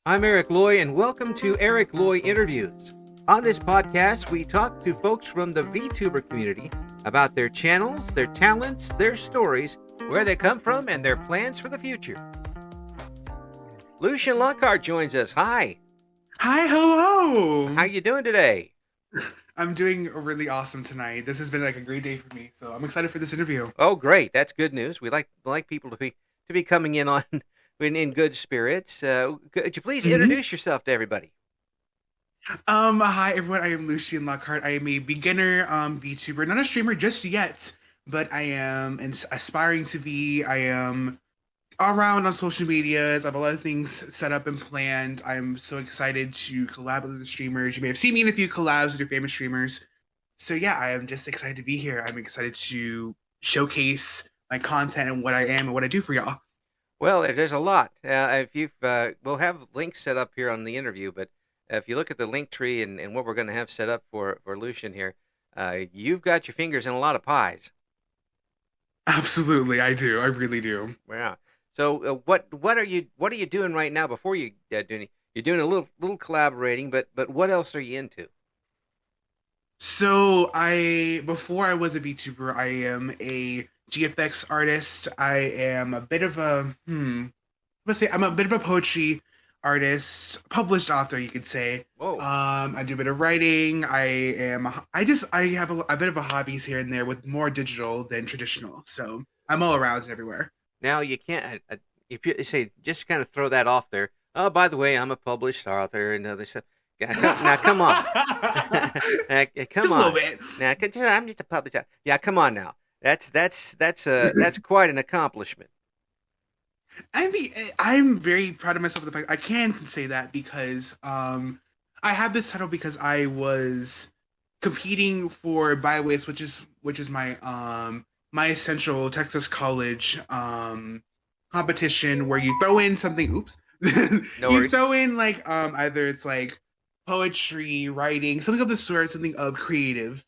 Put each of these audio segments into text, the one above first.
I'm Eric Loy, and welcome to Eric Loy Interviews. On this podcast, we talk to folks from the VTuber community about their channels, their talents, their stories, where they come from, and their plans for the future. Lucian Lockhart joins us. Hi. Hi, hello. How you doing today? I'm doing really awesome tonight. This has been like a great day for me, so I'm excited for this interview. Oh, great! That's good news. We like people to be coming in on in good spirits. Could you please introduce yourself to everybody? Hi everyone. I am Lucian Lockhart. I am a beginner VTuber, not a streamer just yet, but I am aspiring to be. I am around on social medias. I have a lot of things set up and planned. I'm so excited to collab with the streamers. You may have seen me in a few collabs with your famous streamers. So yeah, I am just excited to be here. I'm excited to showcase my content and what I am and what I do for y'all. Well, there's a lot. If you've, we'll have links set up here on the interview, but if you look at the link tree and what we're going to have set up for Lucian here, you've got your fingers in a lot of pies. Absolutely, I do. I really do. Yeah. So what are you doing right now before you doing? You're doing a little collaborating, but what else are you into? So before I was a VTuber, I am a GFX artist. I am a bit of a let's say I'm a bit of a poetry artist, published author, you could say. Whoa. I do a bit of writing. I have a bit of a hobbies here and there with more digital than traditional. So I'm all around and everywhere. Now you can't if you say just kind of throw that off there. Oh, by the way, I'm a published author and other stuff. Now come on. Come Just on. A little bit. Now I'm just a published author. Yeah, come on now. That's quite an accomplishment. I mean, I'm very proud of myself. For the fact I can say that because I have this title because I was competing for Byways, which is my essential Texas college competition where you throw in something. Oops, No you worries. throw in like either it's like poetry, writing, something of the sort, something of creative.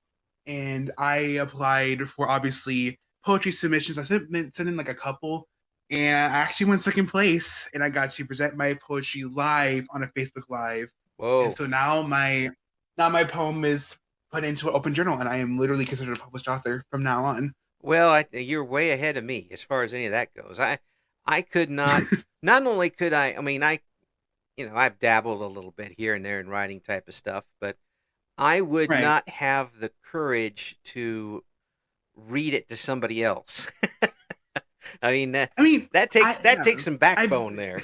And I applied for obviously poetry submissions. I sent in like a couple, and I actually won second place, and I got to present my poetry live on a Facebook Live. Whoa. And so now my poem is put into an open journal, and I am literally considered a published author from now on. Well, you're way ahead of me as far as any of that goes. I could not. Not only could I mean, I've dabbled a little bit here and there in writing type of stuff, but I would Right. not have the courage to read it to somebody else. I mean, that takes some backbone there.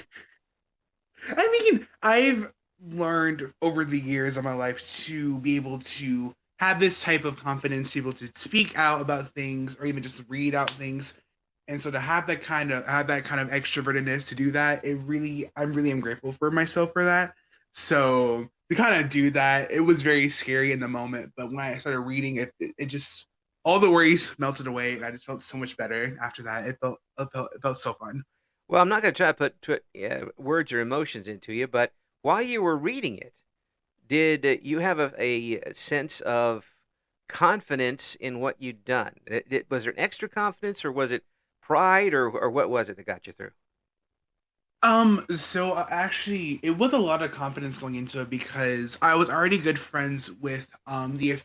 I've learned over the years of my life to be able to have this type of confidence, to be able to speak out about things or even just read out things. And so to have that kind of extrovertedness to do that, I really am grateful for myself for that. So to kind of do that, it was very scary in the moment. But when I started reading it just all the worries melted away, and I just felt so much better after that. It felt so fun. Well, I'm not going to try to put words or emotions into you, but while you were reading it, did you have a sense of confidence in what you'd done? Was there an extra confidence, or was it pride, or what was it that got you through? So actually, it was a lot of confidence going into it because I was already good friends with the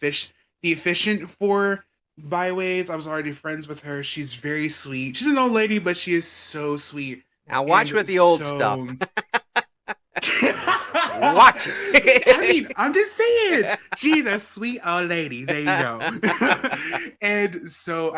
efficient for Byways. I was already friends with her. She's very sweet. She's an old lady, but she is so sweet. Now watch And with the old so stuff. Watch it. I mean, I'm just saying, she's a sweet old lady. There you go. And so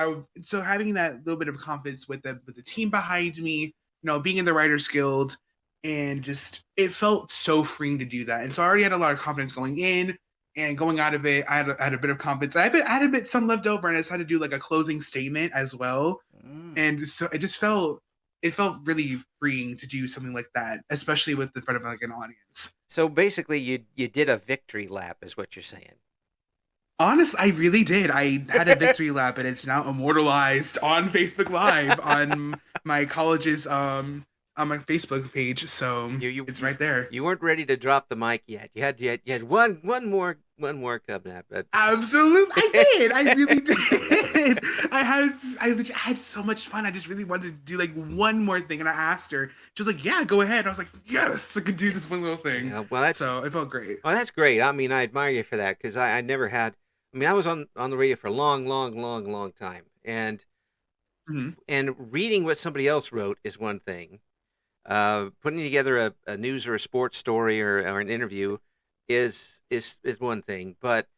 having that little bit of confidence with the team behind me, being in the Writers Guild, and just it felt so freeing to do that. And so I already had a lot of confidence going in and going out of it. I had a bit of confidence. I had a bit some left over, and I just had to do like a closing statement as well. And so it felt really freeing to do something like that, especially with the front of like an audience. So basically, you did a victory lap, is what you're saying. Honest, I really did. I had a victory lap, and it's now immortalized on Facebook Live on my college's on my Facebook page, so You you it's you, right there. you weren't ready to drop the mic yet. You had one more coming up. But Absolutely, I did. I really did. I had so much fun. I just really wanted to do like one more thing, and I asked her. She was like, "Yeah, go ahead." I was like, "Yes, I could do this one little thing." yeah, well, that's So it felt great. well, that's great. I mean, I admire you for that because I never had. I mean, I was on the radio for a long, long, long, long time, Mhm. and reading what somebody else wrote is one thing. Putting together a news or a sports story or an interview is one thing, but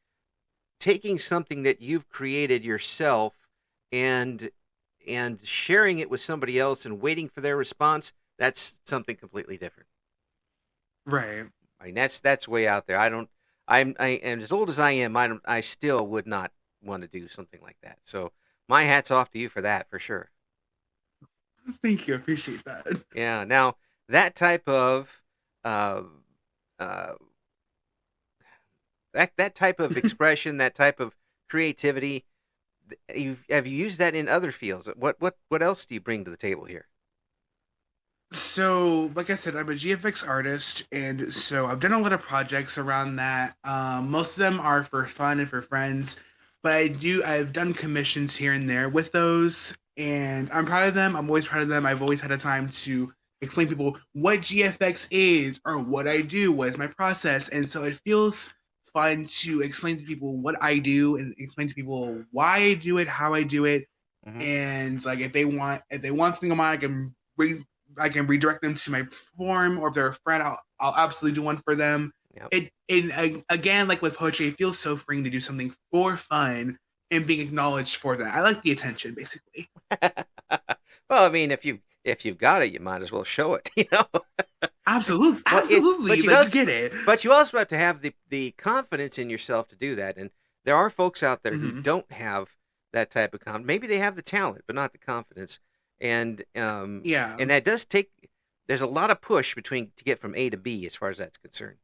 taking something that you've created yourself and sharing it with somebody else and waiting for their response, that's something completely different. Right. I mean, that's way out there. I don't. And as old as I am, I still would not want to do something like that. So my hat's off to you for that, for sure. Thank you. I appreciate that. Yeah. Now that type of uh, uh, that type of expression, that type of creativity, have you used that in other fields? What else do you bring to the table here? So, like I said, I'm a GFX artist, and so I've done a lot of projects around that. Most of them are for fun and for friends, but I've done commissions here and there with those, and I'm proud of them. I'm always proud of them. I've always had a time to explain to people what GFX is or what I do, what is my process, and so it feels fun to explain to people what I do and explain to people why I do it, how I do it, Hmm. and like if they want something of mine, I can redirect them to my form, or if they're a friend, I'll absolutely do one for them. Yep. Again, like with poetry, it feels so freeing to do something for fun and being acknowledged for that. I like the attention, basically. Well, I mean, if you've got it, you might as well show it. Absolutely, Well, absolutely. Like you get it. but you also have to have the confidence in yourself to do that. And there are folks out there who Hmm. don't have that type of confidence. Maybe they have the talent, but not the confidence. And Yeah, and that does take. There's a lot of push between to get from A to B as far as that's concerned.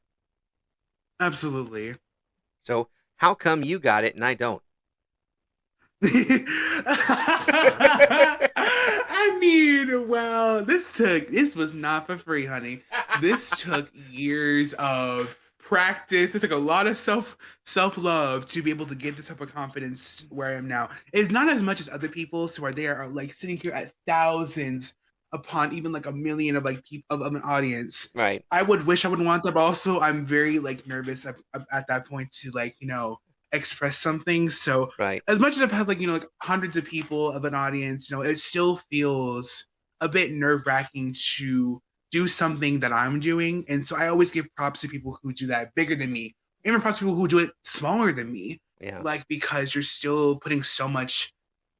absolutely. So how come you got it and I don't? I mean, well, this was not for free, honey. This took years of practice. It took a lot of self love to be able to get this type of confidence where I am now. It's not as much as other people, so where they are like sitting here at thousands upon even like a million of like people of an audience. Right. I would wish I would want that, but also I'm very like nervous at that point to like express something. So Right. as much as I've had like like hundreds of people of an audience, it still feels a bit nerve wracking to do something that I'm doing, and so I always give props to people who do that bigger than me, even props to people who do it smaller than me, Yeah. like because you're still putting so much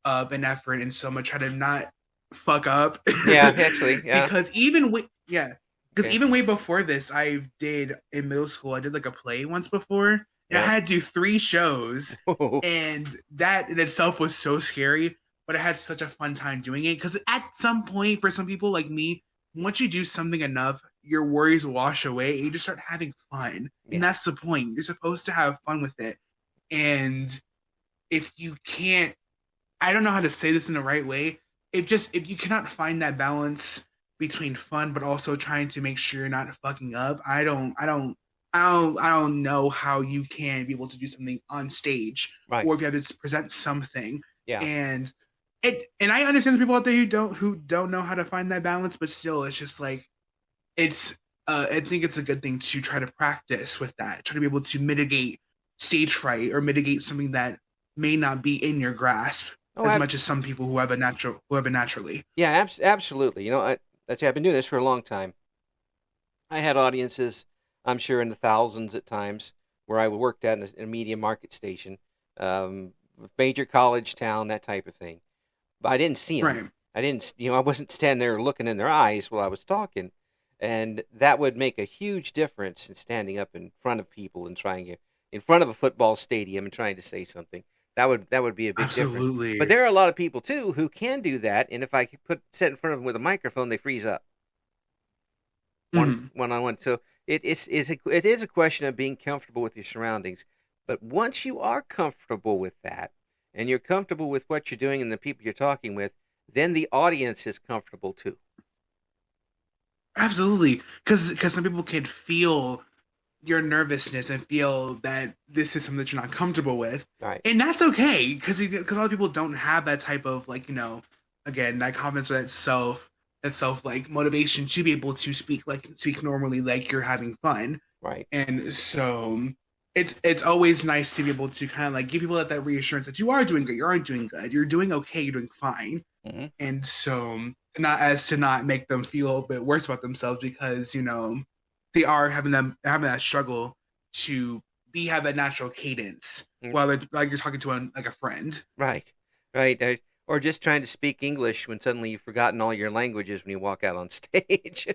of an effort and so much try to not fuck up. Yeah. Actually. Yeah. because even with yeah, because Okay. even way before this, I did in middle school. I did like a play once before, and I Yep. had to do 3 shows, and that in itself was so scary. But I had such a fun time doing it because at some point, for some people like me, once you do something enough, your worries wash away and you just start having fun. And Yeah. that's the point. You're supposed to have fun with it. And if you can't, I don't know how to say this in the right way. If you cannot find that balance between fun but also trying to make sure you're not fucking up, I don't know how you can be able to do something on stage Right. or if you have to present something. Yeah. And I understand the people out there who don't know how to find that balance, but still it's just like it's I think it's a good thing to try to practice with that. Try to be able to mitigate stage fright or mitigate something that may not be in your grasp Oh, as much as some people who have it naturally. yeah. Absolutely. I've been doing this for a long time. I had audiences, I'm sure, in the thousands at times, where I worked at in a media market station, um, major college town, that type of thing. But I didn't see them. Right. I wasn't standing there looking in their eyes while I was talking, and that would make a huge difference in standing up in front of people and in front of a football stadium and trying to say something. That would be a big difference. But Absolutely. there are a lot of people too who can do that, and if I could sit in front of them with a microphone, they freeze up Mhm. one on one. So it is a question of being comfortable with your surroundings. But once you are comfortable with that, and you're comfortable with what you're doing and the people you're talking with, then the audience is comfortable too. Absolutely, because some people can feel your nervousness and feel that this is something that you're not comfortable with, Right. and that's okay because a lot of people don't have that type of like again that confidence or that self like motivation to be able to speak normally like you're having fun, Right. and so it's always nice to be able to kind of like give people that reassurance that you are doing good, you aren't doing good, you're doing okay, you're doing fine, Hmm. and so not as to not make them feel a bit worse about themselves because they are having that struggle to be have that natural cadence while they're like you're talking to like a friend. Right. Right. Or just trying to speak English when suddenly you've forgotten all your languages when you walk out on stage.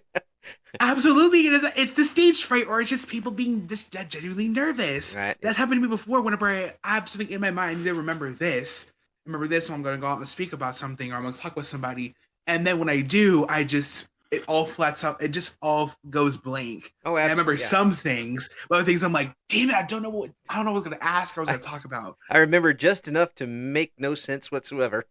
Absolutely, it's the stage fright, or it's just people being just genuinely nervous. Right. That's happened to me before. Whenever I have something in my mind, I need to remember this when I'm going to go out and speak about something, or I'm going to talk with somebody, and then when I do, it all flats out. It just all goes blank. Oh, And I remember absolutely. Yeah. some things, but other things I'm like, damn it, I don't know what I was going to ask or I was I, going to talk about. I remember just enough to make no sense whatsoever.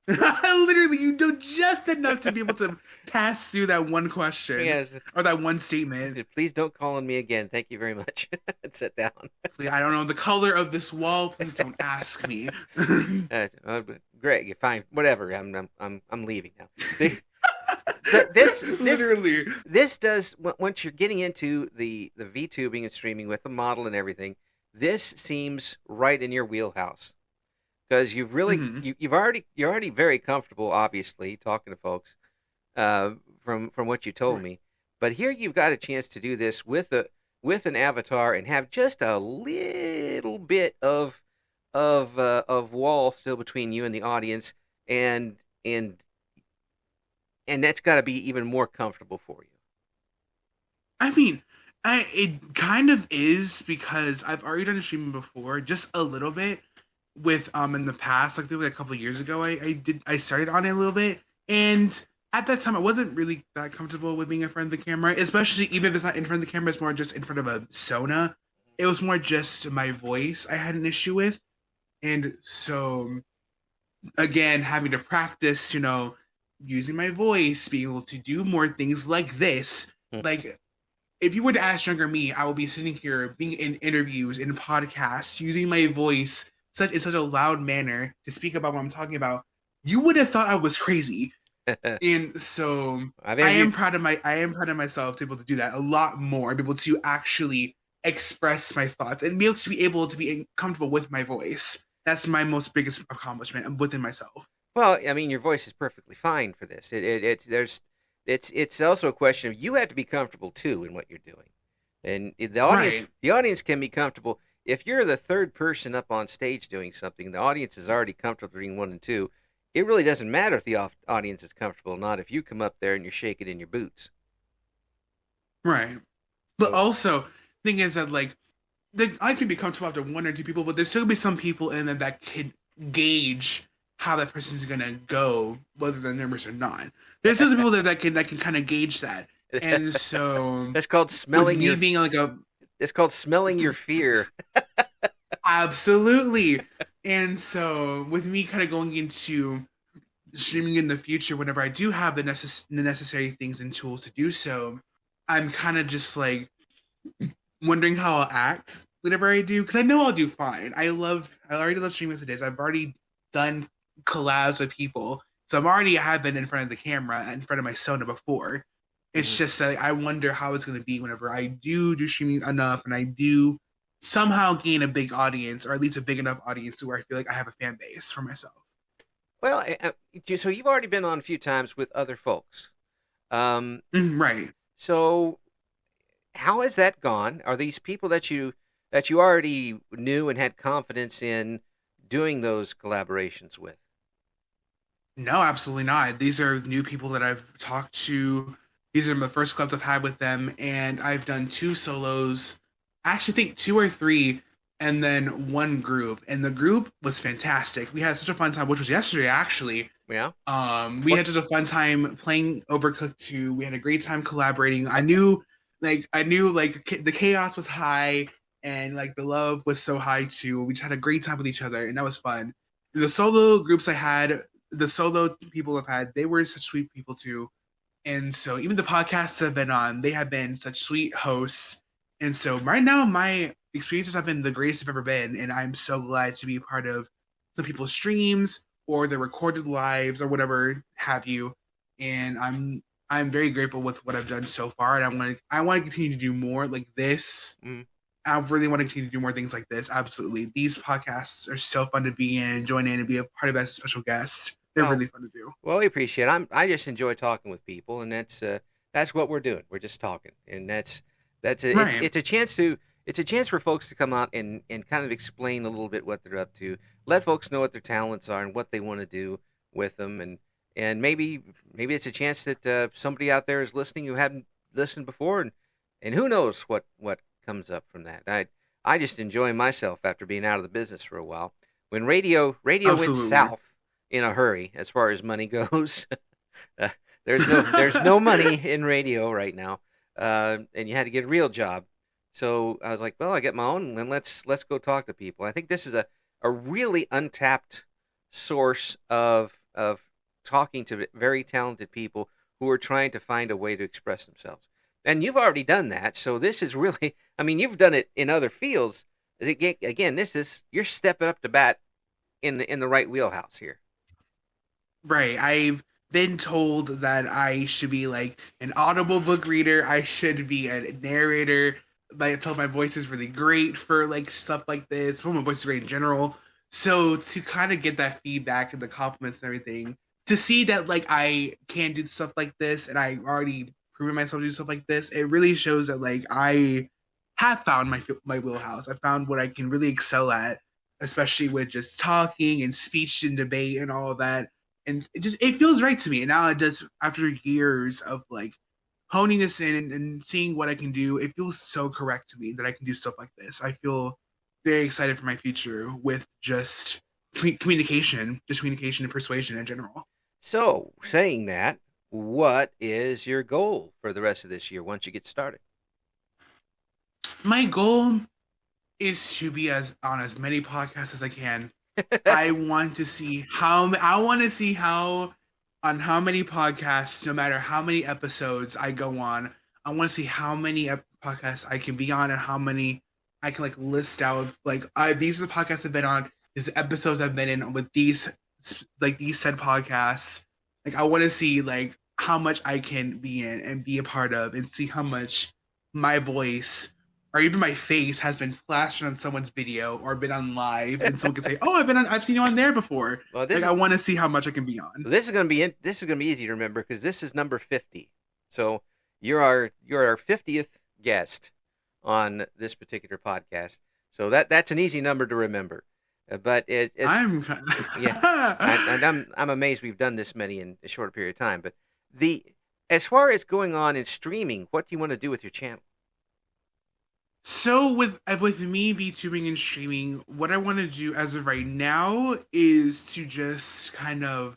Literally, you know just enough to be able to pass through that one question Yes. or that one statement. Please don't call on me again. Thank you very much. Sit down. Please, I don't know the color of this wall. Please don't ask me. Great. Fine. Whatever. I'm leaving now. This Literally. this does once you're getting into the VTubing and streaming with the model and everything. This seems right in your wheelhouse because Mhm. you're already very comfortable, obviously, talking to folks from what you told Right. me. But here you've got a chance to do this with an avatar and have just a little bit of wall still between you and the audience, and and and that's got to be even more comfortable for you. I mean, it kind of is because I've already done streaming before, just a little bit with in the past, like maybe a couple of years ago. I started on it a little bit, and at that time I wasn't really that comfortable with being in front of the camera, especially even if it's not in front of the camera, it's more just in front of a Sona. It was more just my voice I had an issue with, and so again having to practice using my voice, being able to do more things like this. Like if you were to ask younger me, I would be sitting here being in interviews, in podcasts, using my voice such in such a loud manner to speak about what I'm talking about. You would have thought I was crazy. And so I've interviewed. I am proud of myself to be able to do that a lot more, be able to actually express my thoughts and be able to be comfortable with my voice. That's my most biggest accomplishment within myself. Well, I mean, your voice is perfectly fine for this. It's also a question of you have to be comfortable too in what you're doing, and Right. the audience can be comfortable. If you're the third person up on stage doing something, the audience is already comfortable being one and two. It really doesn't matter if the audience is comfortable or not if you come up there and you're shaking in your boots. Right. But So, also, thing is that I can be comfortable after one or two people, but there's still be some people in there that can gauge how that person's gonna go, whether they're nervous or not. There's still some people that can kind of gauge that. And so that's called with smelling me your being like a it's called smelling your fear. absolutely, and so with me kind of going into streaming in the future, whenever I do have the necessary things and tools to do so, I'm kind of just like wondering how I'll act whenever I do, because I know I'll do fine. I already love streaming as it is. I've already done collabs with people, so have been in front of the camera, in front of my Sona before. It's Mhm. just that I wonder how it's going to be whenever I do streaming enough, and I do somehow gain a big audience, or at least a big enough audience to where I feel like I have a fan base for myself. Well, so you've already been on a few times with other folks. Um, Right. so how has that gone? Are these people that you already knew and had confidence in doing those collaborations with? No, absolutely not. These are new people that I've talked to. These are the first clubs I've had with them, and I've done two solos. I actually think two or three, and then one group. And the group was fantastic. We had such a fun time, which was yesterday actually. Yeah. We What? had such a fun time playing Overcooked 2. We had a great time collaborating. I knew like the chaos was high and like the love was so high too. We just had a great time with each other, and that was fun. The solo groups I had, the solo people I've had, they were such sweet people too. And so even the podcasts I've been on, they have been such sweet hosts. And so right now, my experiences have been the greatest I've ever been. And I'm so glad to be a part of some people's streams or their recorded lives or whatever have you. And I'm very grateful with what I've done so far. And I want to continue to do more like this. Mm. I really want to continue to do more things like this. Absolutely. These podcasts are so fun to be in, join in, and be a part of as a special guest. They're Well, really fun to do. well, we appreciate it. I just enjoy talking with people, and that's what we're doing. We're just talking, and Right. it's a chance to it's a chance for folks to come out and kind of explain a little bit what they're up to, let folks know what their talents are and what they want to do with them, and maybe it's a chance that somebody out there is listening who hadn't listened before, and who knows what comes up from that. I just enjoy myself after being out of the business for a while. When radio went Absolutely. south in a hurry as far as money goes. uh, there's no money in radio right now, and you had to get a real job. So I was like, well, I get my own, and then let's go talk to people. I think this is a really untapped source of talking to very talented people who are trying to find a way to express themselves. And you've already done that, so this is really, I mean, you've done it in other fields. Again, this is you're stepping up to bat in the right wheelhouse here. Right. I've been told that I should be like an audible book reader. I should be a narrator. I told my voice is really great for like stuff like this. Well, my voice is great in general. So to kind of get that feedback and the compliments and everything, to see that like I can do stuff like this and I already proven myself to do stuff like this, it really shows that like I have found my wheelhouse. I found what I can really excel at, especially with just talking and speech and debate and all of that. And it feels right to me. And now it does after years of like honing this in and seeing what I can do. It feels so correct to me that I can do stuff like this. I feel very excited for my future with just communication and persuasion in general. So, saying that, what is your goal for the rest of this year once you get started? My goal is to be as on as many podcasts as I can. I want to see how on how many podcasts, no matter how many episodes I go on, I want to see how many podcasts I can be on and how many I can like list out. Like these are the podcasts I've been on. These episodes I've been in with these said podcasts. Like I want to see like how much I can be in and be a part of, and see how much my voice or even my face has been flashed on someone's video or been on live, and someone can say, "Oh, I've seen you on there before." Well, Like I want to see how much I can be on. this is going to be this is going to be easy to remember because this is number 50. So you're our 50th guest on this particular podcast. So that's an easy number to remember. But it's I'm yeah, and I'm amazed we've done this many in a short period of time. But the as far as going on in streaming, what do you want to do with your channel? so with me VTubing and streaming. What I want to do as of right now is to just kind of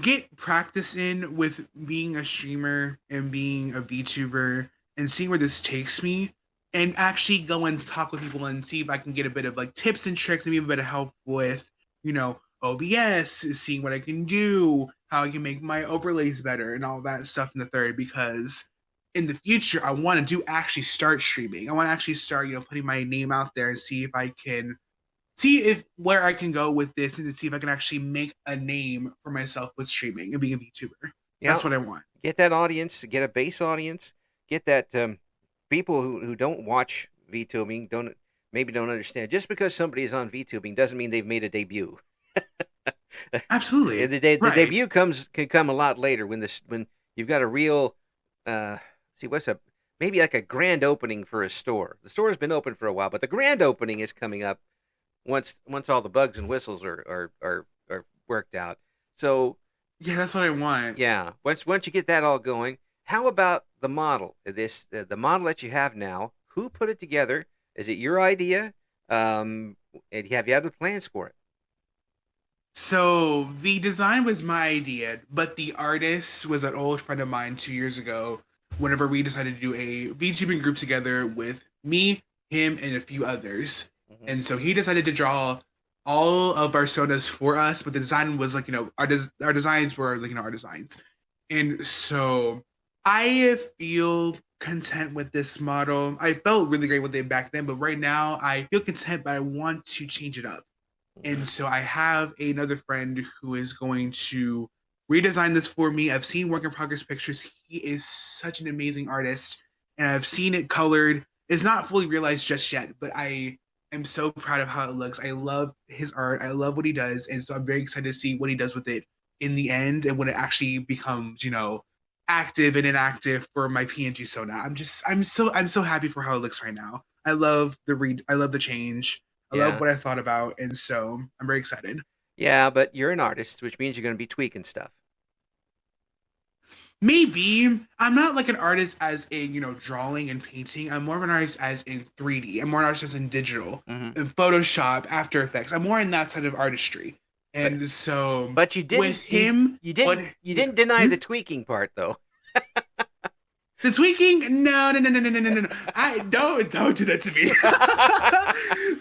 get practice in with being a streamer and being a VTuber and seeing where this takes me, and actually go and talk with people and see if I can get a bit of like tips and tricks and maybe a bit of help with, OBS, seeing what I can do, how I can make my overlays better and all that stuff in the third, because in the future I want to do actually start streaming. I want to actually start, putting my name out there and see if where I can go with this and to see if I can actually make a name for myself with streaming and being a VTuber. You That's know, what I want. get that audience, get a base audience, get that people who don't watch VTubing don't understand. Just because somebody is on VTubing doesn't mean they've made a debut. Absolutely. The Right. debut can come a lot later when you've got a real uh see what's a maybe like a grand opening for a store. The store has been open for a while, but the grand opening is coming up once all the bugs and whistles are worked out. So Yeah, that's what I want. yeah, once you get that all going, how about the model? The model that you have now. Who put it together? Is it your idea? And have you had the plans for it? So the design was my idea, but the artist was an old friend of mine 2 years ago. Whenever we decided to do a VTubing group together with me, him, and a few others, Hmm. and so he decided to draw all of our sodas for us. But the design was like our designs were like our designs, And so I feel content with this model. I felt really great with it back then, but right now I feel content, but I want to change it up. Mhm. And so I have another friend who is going to redesign this for me. I've seen work in progress pictures. He is such an amazing artist, and I've seen it colored. It's not fully realized just yet, but I am so proud of how it looks. I love his art. I love what he does, and so I'm very excited to see what he does with it in the end and when it actually becomes, active and inactive for my PNG Sona. I'm so happy for how it looks right now. I love the change. I love Yeah. what I thought about, and so I'm very excited. Yeah, but you're an artist, which means you're going to be tweaking stuff. Maybe I'm not like an artist as in drawing and painting. I'm more of an artist as in 3D. I'm more an artist as in digital, Hmm. in Photoshop, After Effects. I'm more in that side of artistry. But And so but you with didn't you him, you what? didn't you Yeah. didn't deny Hmm? the tweaking part though. The tweaking? No, no, no, no, no, no, no, no. I don't do that to me.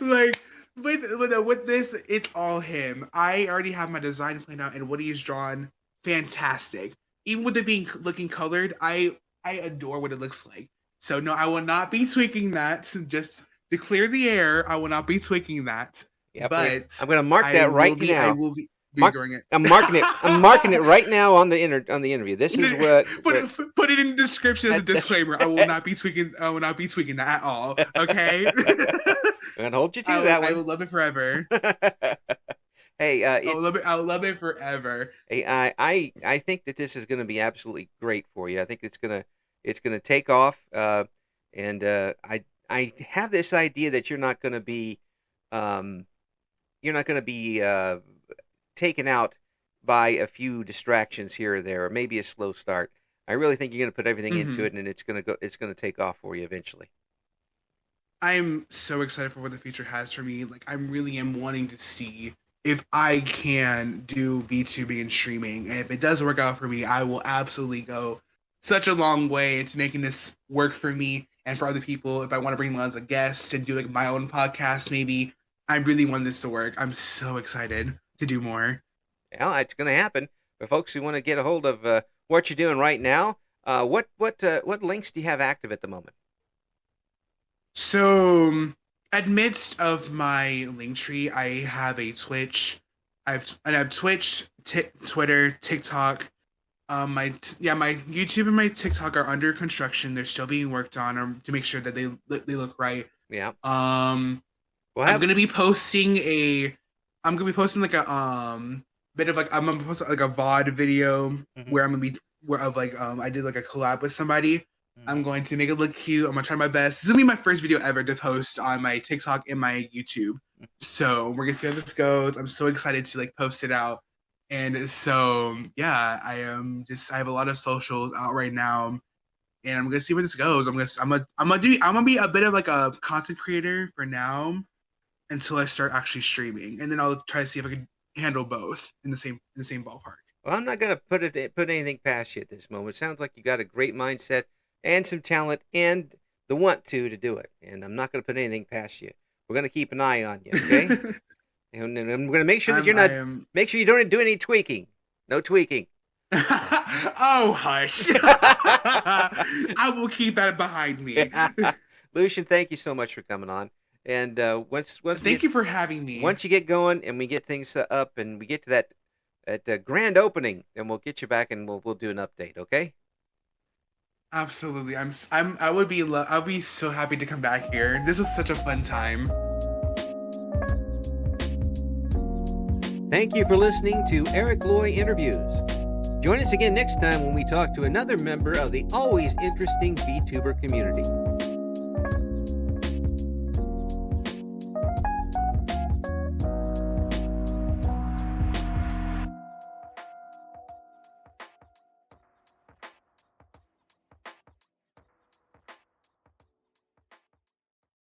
Like with this, it's all him. I already have my design planned out, and what he's drawn, fantastic. Even with it being looking colored, I adore what it looks like. So no, I will not be tweaking that. Just to clear the air, I will not be tweaking that. Yep, But I'm going to mark that right I now. will be Mark, doing it. I'm marking it. I'm marking it right now on the interview. This is Put what put it in the description as a disclaimer. I will not be tweaking. I will not be tweaking that at all. Okay. I'm gonna hold you to that I one. will love it forever. Hey, I will love it. I will love it forever. hey, I think that this is going to be absolutely great for you. I think it's gonna take off. And I have this idea that um, you're not gonna be taken out by a few distractions here or there, or maybe a slow start. I really think you're going to put everything into Hmm. it, and it's going to take off for you eventually. I'm so excited for what the future has for me. Like I'm really am wanting to see if I can do VTubing and streaming, and if it does work out for me, I will absolutely go such a long way into making this work for me and for other people. If I want to bring on as a guest and do like my own podcast, maybe I really want this to work. I'm so excited to do more. Well, it's going to happen. For folks who want to get a hold of what you're doing right now, what links do you have active at the moment? So, amidst of my link tree, I have a Twitch. I have Twitch, Twitter, TikTok. My YouTube and my TikTok are under construction. They're still being worked on to make sure that they look right. Yeah. Well, I'm gonna be posting a. I'm gonna be posting like a bit of like I'm gonna post like a VOD video Mhm, where I'm gonna be where of like I did like a collab with somebody. mhm. I'm going to make it look cute. I'm gonna try my best. This is gonna be my first video ever to post on my TikTok and my YouTube. So we're gonna see how this goes. I'm so excited to like post it out. And so yeah, I have a lot of socials out right now, and I'm gonna see where this goes. I'm gonna be a bit of like a content creator for now until I start actually streaming, and then I'll try to see if I can handle both in the same ballpark. Well, I'm not going to put anything past you at this moment. It sounds like you got a great mindset and some talent and the want to do it. And I'm not going to put anything past you. We're going to keep an eye on you, okay? And I'm going to make sure that I am. make sure you don't do any tweaking. No tweaking. Oh, hush! I will keep that behind me. Lucian, thank you so much for coming on. And Thank you for having me. once you get going and we get things up and we get to that at the grand opening, then we'll get you back and we'll do an update, okay? Absolutely, I'll be so happy to come back here. This was such a fun time. Thank you for listening to Eric Loy Interviews. Join us again next time when we talk to another member of the always interesting VTuber community.